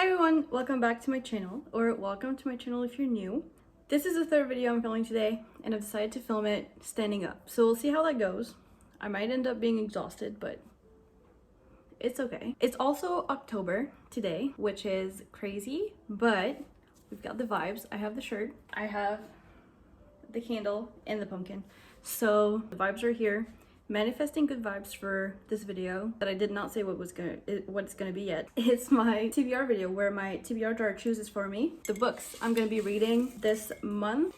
Hi everyone, welcome back to my channel, or welcome to my channel if you're new. This is the third video I'm filming today, and I've decided to film it standing up. So we'll see how that goes. I might end up being exhausted, but it's okay. It's also October today, which is crazy, but we've got the vibes. I have the shirt, I have the candle, and the pumpkin. So the vibes are here. Manifesting good vibes for this video that I did not say what it's gonna be yet. It's my TBR video where my TBR jar chooses for me the books I'm gonna be reading this month,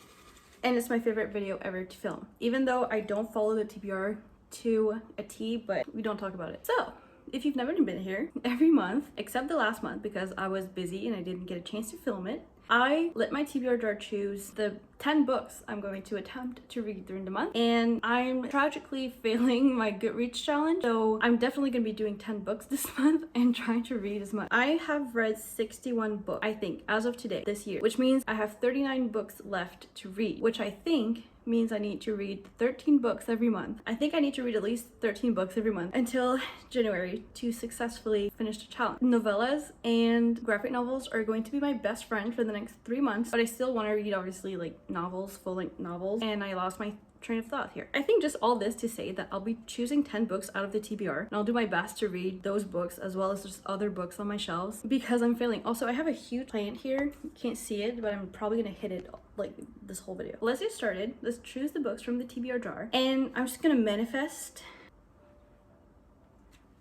and it's my favorite video ever to film. Even though I don't follow the TBR to a T, but we don't talk about it. So if you've never been here, every month except the last month because I was busy and I didn't get a chance to film it, I let my TBR jar choose the 10 books I'm going to attempt to read during the month, and I'm tragically failing my Goodreads challenge, so I'm definitely going to be doing 10 books this month and trying to read as much. I have read 61 books, I think, as of today, this year, which means I have 39 books left to read, which I think means I need to read 13 books every month. I think I need to read at least 13 books every month until January to successfully finish the challenge. Novellas and graphic novels are going to be my best friend for the next 3 months, but I still want to read obviously like novels, full-length novels, and I lost my train of thought here. I think just all this to say that I'll be choosing 10 books out of the TBR, and I'll do my best to read those books as well as just other books on my shelves because I'm failing. Also, I have a huge plant here. You can't see it, but I'm probably gonna hit it like this whole video. Let's get started. Let's choose the books from the TBR jar, and I'm just gonna manifest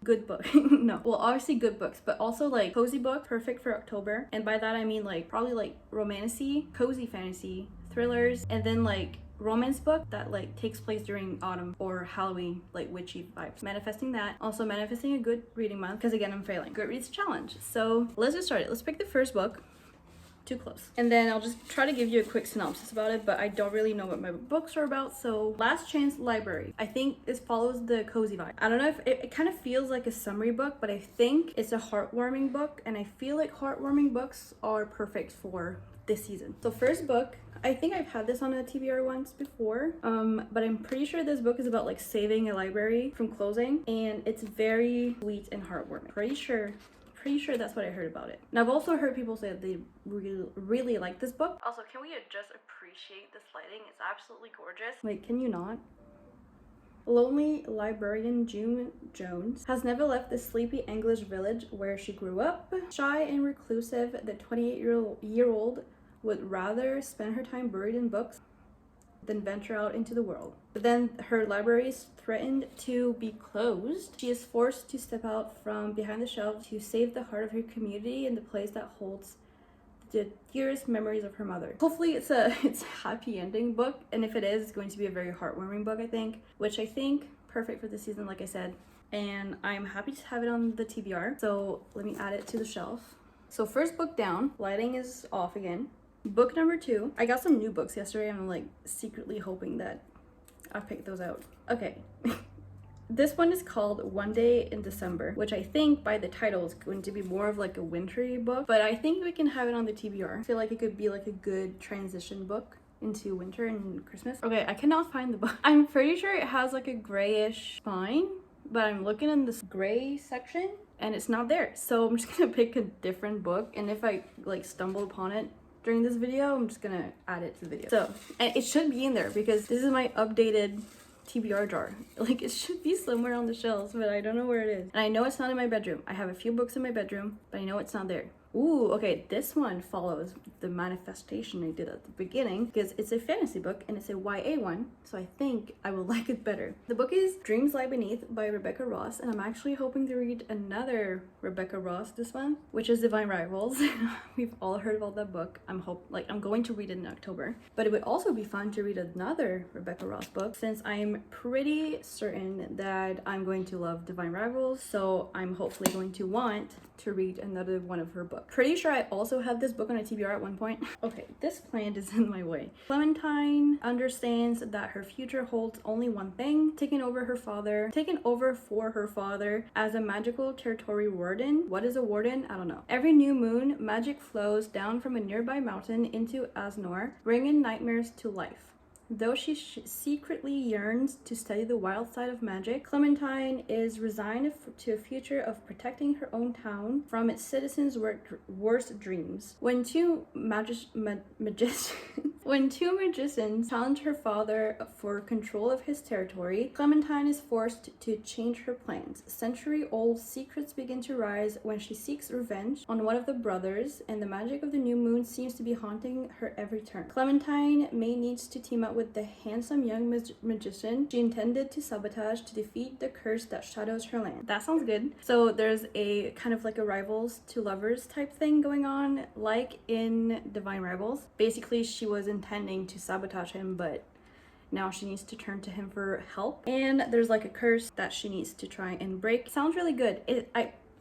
good book. No, well, obviously good books, but also like cozy book, perfect for October. And by that I mean like probably like romancy, cozy fantasy, thrillers, and then like romance book that like takes place during autumn or Halloween, like witchy vibes. Manifesting that. Also manifesting a good reading month because again I'm failing. Goodreads challenge. So let's get started. Let's pick the first book. Too close. And then I'll just try to give you a quick synopsis about it, but I don't really know what my books are about. So Last Chance Library. I think this follows the cozy vibe. I don't know if it kind of feels like a summary book, but I think it's a heartwarming book, and I feel like heartwarming books are perfect for this season. So first book, I think I've had this on a TBR once before, but I'm pretty sure this book is about like saving a library from closing, and it's very sweet and heartwarming. Pretty sure that's what I heard about it. And I've also heard people say that they really like this book. Also, can we just appreciate this lighting? It's absolutely gorgeous. Wait, can you not? Lonely librarian June Jones has never left the sleepy English village where she grew up. Shy and reclusive, the 28-year-old would rather spend her time buried in books than venture out into the world. But then her library is threatened to be closed. She is forced to step out from behind the shelves to save the heart of her community and the place that holds the dearest memories of her mother. Hopefully it's a happy ending book, and if it is, it's going to be a very heartwarming book, I think, which I think perfect for this season, like I said, and I'm happy to have it on the TBR. So let me add it to the shelf. So first book down, lighting is off again. Book number 2. I got some new books yesterday, and I'm like secretly hoping that I picked those out. Okay. This one is called One Day in December, which I think by the title is going to be more of like a wintry book, but I think we can have it on the TBR. I feel like it could be like a good transition book into winter and Christmas. Okay, I cannot find the book. I'm pretty sure it has like a grayish spine, but I'm looking in this gray section and it's not there. So I'm just gonna pick a different book, and if I like stumble upon it during this video, I'm just gonna add it to the video. So, and it should be in there because this is my updated TBR jar. Like, it should be somewhere on the shelves, but I don't know where it is. And I know it's not in my bedroom. I have a few books in my bedroom, but I know it's not there. Ooh, okay, this one follows the manifestation I did at the beginning because it's a fantasy book and it's a YA one, so I think I will like it better. The book is Dreams Lie Beneath by Rebecca Ross, and I'm actually hoping to read another Rebecca Ross this month, which is Divine Rivals. We've all heard about that book. I'm going to read it in October, but it would also be fun to read another Rebecca Ross book since I'm pretty certain that I'm going to love Divine Rivals, so I'm hopefully going to want to read another one of her books. Pretty sure I also had this book on a TBR at one point. Okay, this plant is in my way. Clementine understands that her future holds only one thing: taking over for her father as a magical territory warden. What is a warden? I don't know. Every new moon, magic flows down from a nearby mountain into Asnor, bringing nightmares to life. Though she secretly yearns to study the wild side of magic, Clementine is resigned to a future of protecting her own town from its citizens' worst dreams. When two magicians challenge her father for control of his territory, Clementine is forced to change her plans. Century-old secrets begin to rise when she seeks revenge on one of the brothers, and the magic of the new moon seems to be haunting her every turn. Clementine may needs to team up with the handsome young magician she intended to sabotage to defeat the curse that shadows her land. That sounds good. So there's a kind of like a rivals to lovers type thing going on, like in Divine Rivals. Basically, she was intending to sabotage him, but now she needs to turn to him for help. And there's like a curse that she needs to try and break. Sounds really good.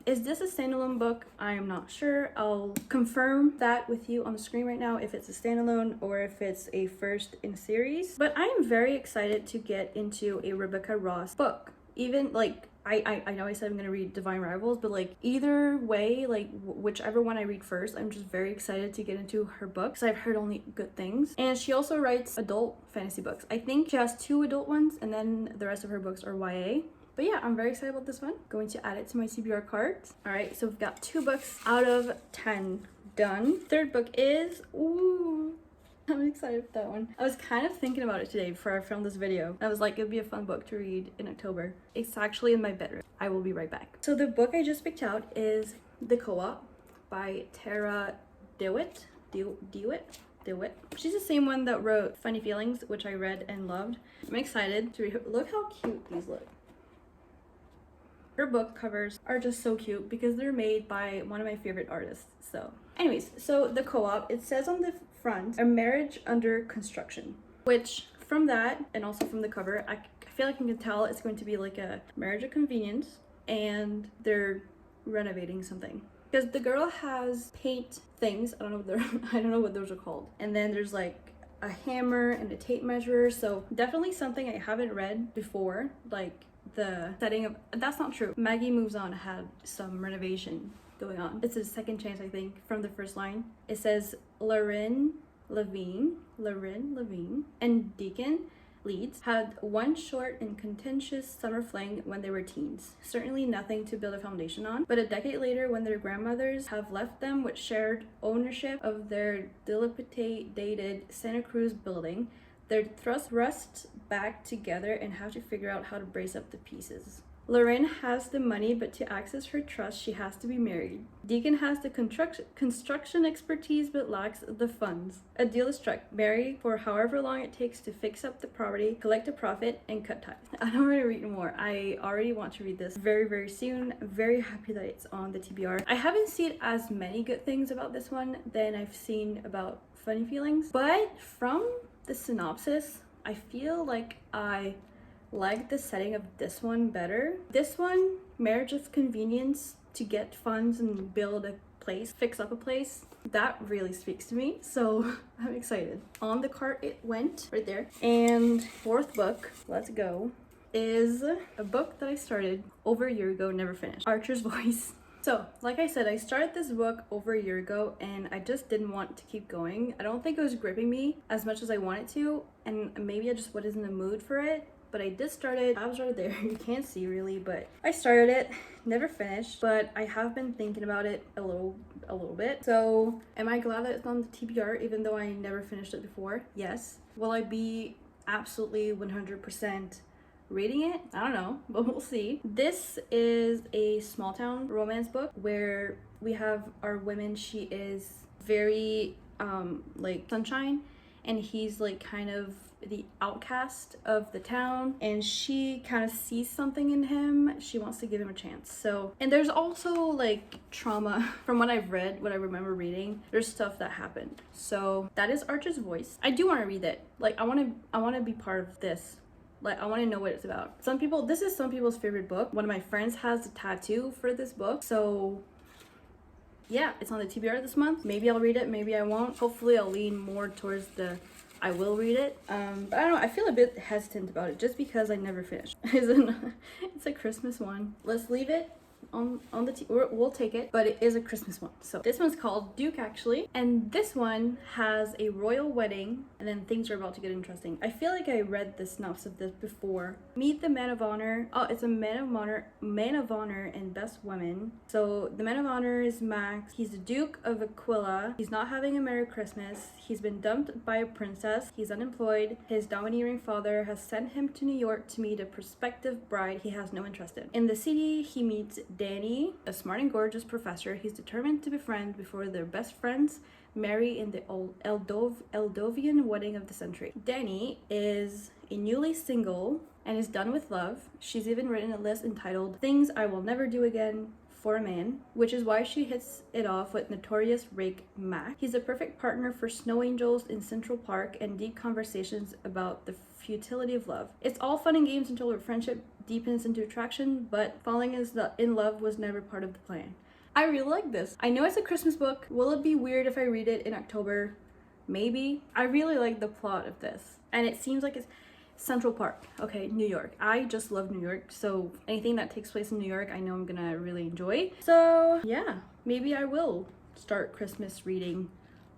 Is this a standalone book? I am not sure. I'll confirm that with you on the screen right now if it's a standalone or if it's a first in series. But I am very excited to get into a Rebecca Ross book. Even like I know I said I'm gonna read Divine Rivals, but like either way, like whichever one I read first, I'm just very excited to get into her books. I've heard only good things. And she also writes adult fantasy books. I think she has 2 adult ones and then the rest of her books are YA. But yeah, I'm very excited about this one. Going to add it to my TBR cards. All right, so we've got 2 books out of 10 done. Third book is, ooh, I'm excited for that one. I was kind of thinking about it today before I filmed this video. I was like, it'd be a fun book to read in October. It's actually in my bedroom. I will be right back. So the book I just picked out is The Co-op by Tara DeWitt. DeWitt. She's the same one that wrote Funny Feelings, which I read and loved. I'm excited to read her. Look how cute these look. Her book covers are just so cute because they're made by one of my favorite artists. So anyways, so The Co-op, it says on the front, a marriage under construction, which from that and also from the cover, I feel like I can tell it's going to be like a marriage of convenience and they're renovating something. Because the girl has paint things, I don't know what those are called. And then there's like a hammer and a tape measure. So definitely something I haven't read before, like the setting of, that's not true. Maggie Moves On had some renovation going on. It's a second chance, I think, from the first line. It says Lauren Levine and Deacon Leeds had one short and contentious summer fling when they were teens. Certainly nothing to build a foundation on, but a decade later, when their grandmothers have left them with shared ownership of their dilapidated Santa Cruz building, their thrust rests back together and have to figure out how to brace up the pieces. Lorraine has the money, but to access her trust, she has to be married. Deacon has the construction expertise, but lacks the funds. A deal is struck. Marry for however long it takes to fix up the property, collect a profit, and cut ties. I don't want to read more. I already want to read this very, very soon. I'm very happy that it's on the TBR. I haven't seen as many good things about this one than I've seen about Funny Feelings, but from the synopsis, I feel like I like the setting of this one better. This one, marriage of convenience to get funds and build a place, fix up a place, that really speaks to me, so I'm excited. On the cart it went, right there. And 4th book, let's go, is a book that I started over a year ago, never finished. Archer's Voice. So, like I said, I started this book over a year ago and I just didn't want to keep going. I don't think it was gripping me as much as I wanted to, and maybe I just wasn't in the mood for it. But I did start it. I was right there. You can't see really, but I started it, never finished, but I have been thinking about it a little bit. So am I glad that it's on the TBR even though I never finished it before? Yes. Will I be absolutely 100% reading it? I don't know, but we'll see. This is a small town romance book where we have our women. She is very like sunshine, and he's like kind of the outcast of the town, and she kind of sees something in him. She wants to give him a chance. So, and there's also like trauma from what I've read, what I remember reading. There's stuff that happened. So that is Archer's Voice. I do want to read it. Like I want to be part of this. Like I want to know what it's about. This is some people's favorite book. One of my friends has a tattoo for this book. So yeah, it's on the TBR this month. Maybe I'll read it, maybe I won't. Hopefully I'll lean more towards the I will read it. But I don't know, I feel a bit hesitant about it just because I never finished. It's a Christmas one. Let's leave it we'll take it, but it is a Christmas one. So this one's called Duke, actually, and this one has a royal wedding, and then things are about to get interesting. I feel like I read the synopsis of this before. Meet the man of honor. Oh, it's a man of honor and best woman. So the man of honor is Max. He's the Duke of Aquila. He's not having a Merry Christmas. He's been dumped by a princess. He's unemployed. His domineering father has sent him to New York to meet a prospective bride he has no interest in. In the city, he meets Danny, a smart and gorgeous professor he's determined to befriend before their best friends marry in the Eldovian wedding of the century. Danny is a newly single and is done with love. She's even written a list entitled Things I Will Never Do Again for a Man, which is why she hits it off with notorious rake Mac. He's a perfect partner for snow angels in Central Park and deep conversations about the futility of love. It's all fun and games until their friendship deepens into attraction, but falling in love was never part of the plan. I really like this. I know it's a Christmas book. Will it be weird if I read it in October? Maybe. I really like the plot of this, and it seems like it's Central Park. Okay, New York. I just love New York, so anything that takes place in New York, I know I'm gonna really enjoy. So yeah, maybe I will start Christmas reading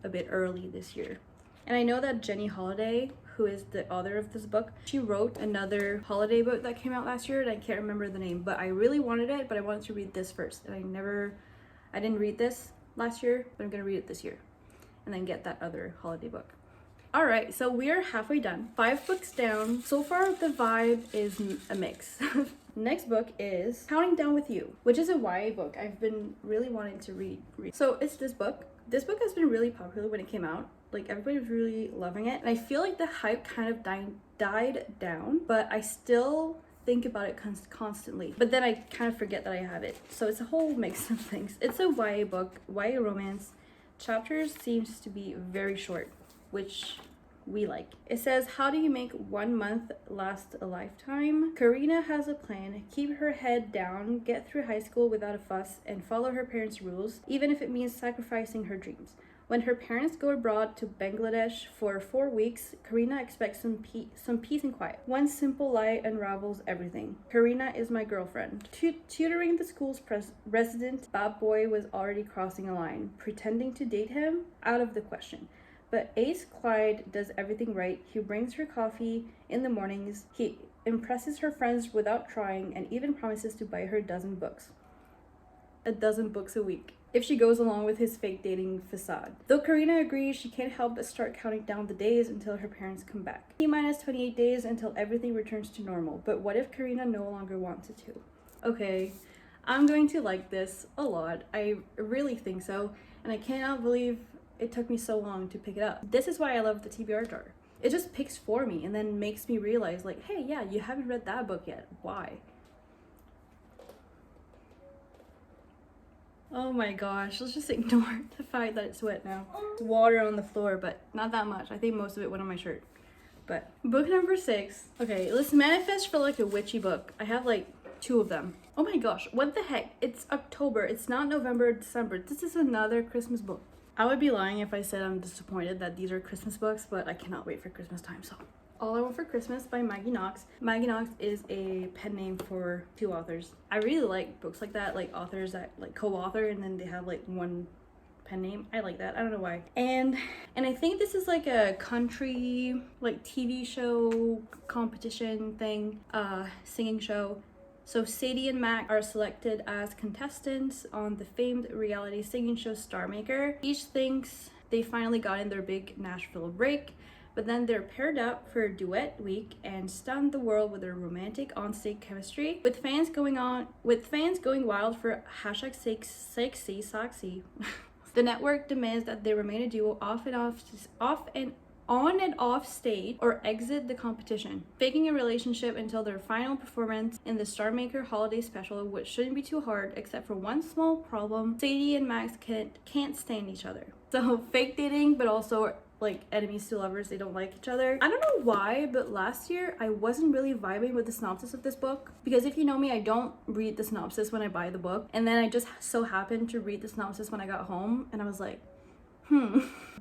a bit early this year. And I know that Jenny Holiday, who is the author of this book, she wrote another holiday book that came out last year, and I can't remember the name, but I really wanted it, but I wanted to read this first, and I didn't read this last year, but I'm gonna read it this year and then get that other holiday book. All right, so we are halfway done. 5 books down. So far, the vibe is a mix. Next book is Counting Down with You, which is a YA book I've been really wanting to read. So it's this book. This book has been really popular when it came out. Like, everybody was really loving it. And I feel like the hype kind of died down, but I still think about it constantly. But then I kind of forget that I have it. So it's a whole mix of things. It's a YA book, YA romance. Chapters seems to be very short, which we like. It says, how do you make 1 month last a lifetime? Karina has a plan. Keep her head down, get through high school without a fuss, and follow her parents' rules, even if it means sacrificing her dreams. When her parents go abroad to Bangladesh for 4 weeks, Karina expects some peace and quiet. One simple lie unravels everything. Karina is my girlfriend. Tutoring the school's resident bad boy was already crossing a line. Pretending to date him? Out of the question. But Ace Clyde does everything right. He brings her coffee in the mornings. He impresses her friends without trying, and even promises to buy her a dozen books a week, if she goes along with his fake dating facade. Though Karina agrees, she can't help but start counting down the days until her parents come back. T-minus 28 days until everything returns to normal. But what if Karina no longer wants it to? Okay, I'm going to like this a lot. I really think so, and I cannot believe it took me so long to pick it up. This is why I love the TBR jar. It just picks for me and then makes me realize, like, hey, yeah, you haven't read that book yet. Why? Oh my gosh, let's just ignore the fact that it's wet now. It's water on the floor, but not that much. I think most of it went on my shirt. But book number 6. Okay, let's manifest for like a witchy book. I have like 2 of them. Oh my gosh, what the heck? It's October. It's not November or December. This is another Christmas book. I would be lying if I said I'm disappointed that these are Christmas books, but I cannot wait for Christmas time, so. All I Want for Christmas by Maggie Knox. Maggie Knox is a pen name for 2 authors. I really like books like that, like authors that like co-author and then they have like 1 pen name. I like that. I don't know why. And I think this is like a country like TV show competition thing, singing show. So Sadie and Mac are selected as contestants on the famed reality singing show Star Maker. Each thinks they finally got in their big Nashville break, but then they're paired up for a duet week and stun the world with their romantic onstage chemistry. With fans going wild for hashtag sexy Soxy. The network demands that they remain a duo on and off stage or exit the competition, faking a relationship until their final performance in the Star Maker holiday special, which shouldn't be too hard except for one small problem. Sadie and Max can't stand each other. So fake dating, but also like enemies to lovers. They don't like each other. I don't know why, but last year I wasn't really vibing with the synopsis of this book, because if you know me, I don't read the synopsis when I buy the book, and then I just so happened to read the synopsis when I got home and I was like,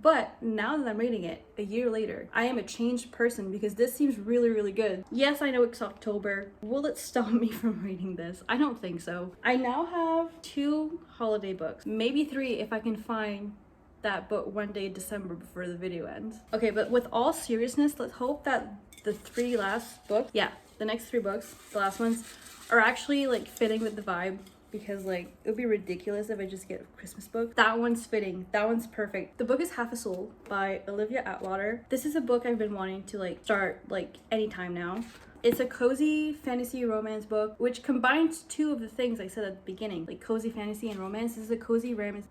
But now that I'm reading it, a year later, I am a changed person because this seems really, really good. Yes, I know it's October. Will it stop me from reading this? I don't think so. I now have 2 holiday books, maybe 3 if I can find that book one day in December before the video ends. Okay, but with all seriousness, let's hope that the 3 last books, the next 3 books, the last ones, are actually like fitting with the vibe. Because like it would be ridiculous if I just get a Christmas book. That one's fitting. That one's perfect. The book is Half a Soul by Olivia Atwater. This is a book I've been wanting to like start like anytime now. It's a cozy fantasy romance book which combines 2 of the things I said at the beginning, like cozy fantasy and romance. This is a cozy romance.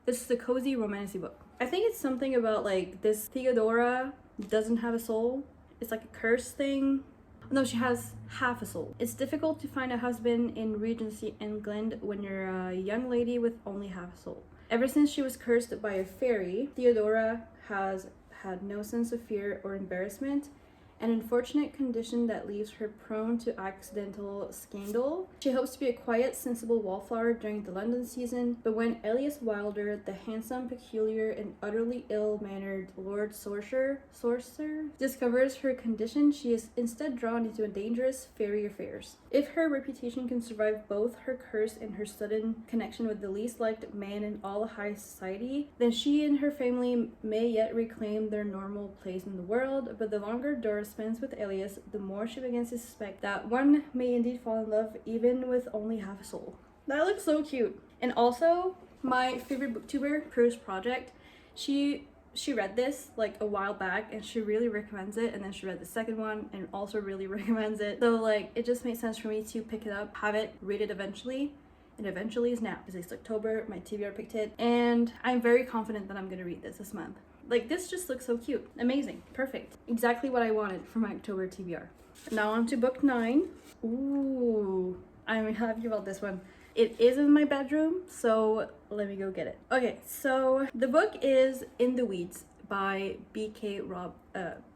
This is a cozy romancy book. I think it's something about like this Theodora doesn't have a soul. It's like a curse thing. No, she has half a soul. It's difficult to find a husband in Regency England when you're a young lady with only half a soul. Ever since she was cursed by a fairy, Theodora has had no sense of fear or embarrassment, an unfortunate condition that leaves her prone to accidental scandal. She hopes to be a quiet, sensible wallflower during the London season, but when Elias Wilder, the handsome, peculiar, and utterly ill-mannered Lord Sorcerer, discovers her condition, she is instead drawn into a dangerous fairy affairs. If her reputation can survive both her curse and her sudden connection with the least liked man in all high society, then she and her family may yet reclaim their normal place in the world, but the longer Dora spends with Elias, the more she begins to suspect that one may indeed fall in love even with only half a soul. That looks so cute. And also, my favorite booktuber, Prue's Project, she read this like a while back and she really recommends it, and then she read the second one and also really recommends it. So like it just made sense for me to pick it up, have it, read it eventually. And eventually is now because it's October, my TBR picked it, and I'm very confident that I'm gonna read this month. Like this just looks so cute. Amazing. Perfect. Exactly what I wanted for my October TBR. Now on to book 9. Ooh, I'm happy about this one. It is in my bedroom, so let me go get it. Okay, so the book is In the Weeds by B.K.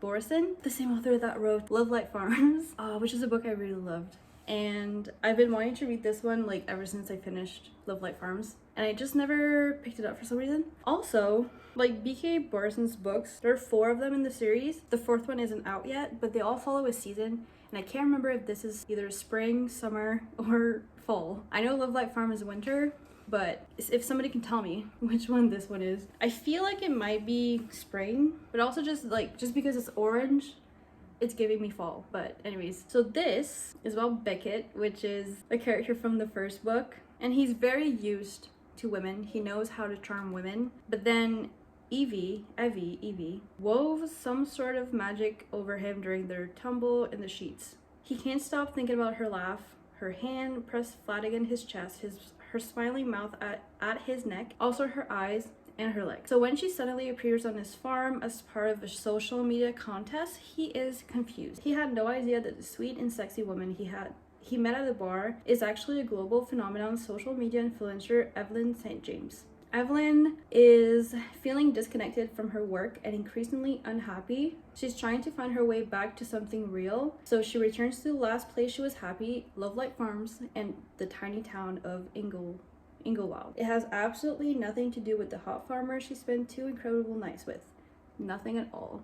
Borison, the same author that wrote Love Light Farms, which is a book I really loved. And I've been wanting to read this one like ever since I finished Love Light Farms, and I just never picked it up for some reason. Also, like B.K. Borison's books, there are 4 of them in the series. The 4th one isn't out yet, but they all follow a season, and I can't remember if this is either spring, summer, or fall. I know Love Light Farm is winter, but if somebody can tell me which one this one is. I feel like it might be spring, but also just because it's orange, it's giving me fall. But anyways, so this is about Beckett, which is a character from the first book, and he's very used to women. He knows how to charm women, but then Evie wove some sort of magic over him during their tumble in the sheets. He can't stop thinking about her laugh, her hand pressed flat against his chest, her smiling mouth at his neck, also her eyes and her legs. So when she suddenly appears on his farm as part of a social media contest, he is confused. He had no idea that the sweet and sexy woman he met at the bar is actually a global phenomenon, social media influencer Evelyn St. James. Evelyn is feeling disconnected from her work and increasingly unhappy. She's trying to find her way back to something real, so she returns to the last place she was happy, Love Light Farms, and the tiny town of Inglewood. It has absolutely nothing to do with the hot farmer she spent 2 incredible nights with. Nothing at all.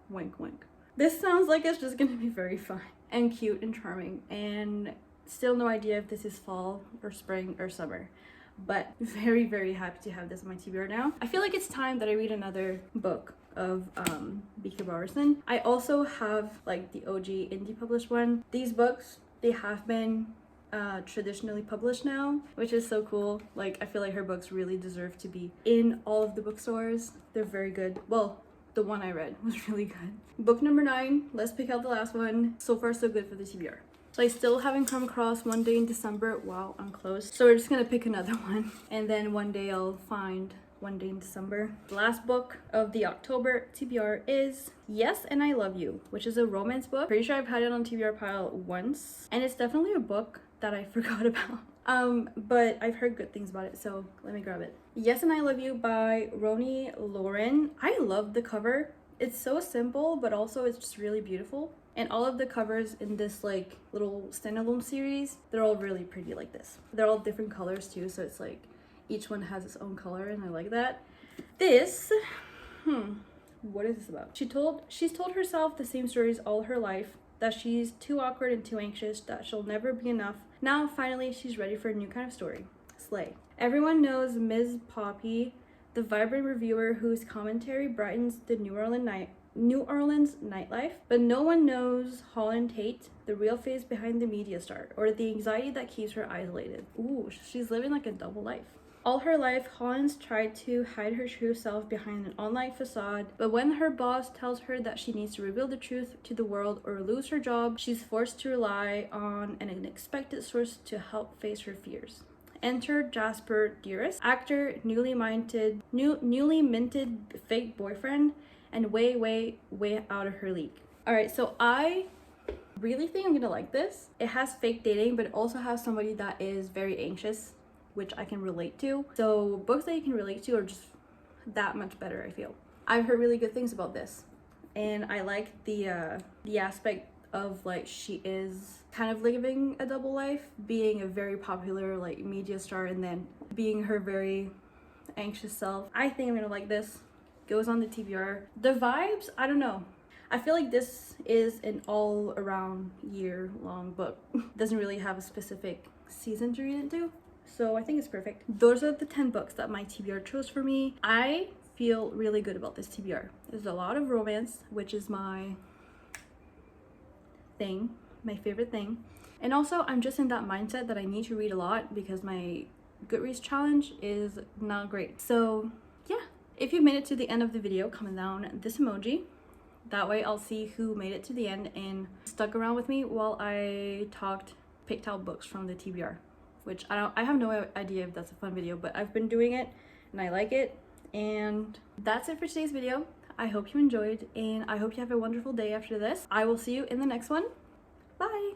Wink wink. This sounds like it's just gonna be very fun and cute and charming, and still no idea if this is fall or spring or summer. But very, very happy to have this on my TBR now. I feel like it's time that I read another book of B.K. Borison. I also have like the OG indie published one. These books, they have been traditionally published now, which is so cool. Like I feel like her books really deserve to be in all of the bookstores. They're very good. Well, the one I read was really good. Book number 9, let's pick out the last one. So far so good for the TBR. So I still haven't come across One Day in December. Wow, I'm close. So we're just gonna pick another one, and then one day I'll find One Day in December. The last book of the October TBR is Yes and I Love You, which is a romance book. Pretty sure I've had it on TBR pile once, and it's definitely a book that I forgot about. But I've heard good things about it, so let me grab it. Yes and I Love You by Roni Lauren. I love the cover. It's so simple, but also it's just really beautiful. And all of the covers in this like little standalone series, they're all really pretty like this. They're all different colors too, so it's like each one has its own color, and I like that. This, what is this about? She's told herself the same stories all her life, that she's too awkward and too anxious, that she'll never be enough. Now, finally, she's ready for a new kind of story. Slay. Everyone knows Ms. Poppy, the vibrant reviewer whose commentary brightens the New Orleans nightlife, but no one knows Holland Tate, the real face behind the media star, or the anxiety that keeps her isolated. Ooh, she's living like a double life. All her life, Holland's tried to hide her true self behind an online facade, but when her boss tells her that she needs to reveal the truth to the world or lose her job, she's forced to rely on an unexpected source to help face her fears. Enter Jasper Dearest, actor, newly minted fake boyfriend, and way out of her league. All right, so I really think I'm gonna like this. It has fake dating, but it also has somebody that is very anxious, which I can relate to. So books that you can relate to are just that much better, I feel. I've heard really good things about this, and I like the aspect of like she is kind of living a double life, being a very popular like media star and then being her very anxious self. I think I'm gonna like this. Goes on the TBR. The vibes, I don't know. I feel like this is an all around year long book. Doesn't really have a specific season to read it to. So I think it's perfect. Those are the 10 books that my TBR chose for me. I feel really good about this TBR. There's a lot of romance, which is my thing, my favorite thing. And also I'm just in that mindset that I need to read a lot because my Goodreads challenge is not great. So yeah, if you made it to the end of the video, comment down this emoji. That way I'll see who made it to the end and stuck around with me while I picked out books from the TBR, which I have no idea if that's a fun video, but I've been doing it and I like it. And that's it for today's video. I hope you enjoyed, and I hope you have a wonderful day after this. I will see you in the next one. Bye!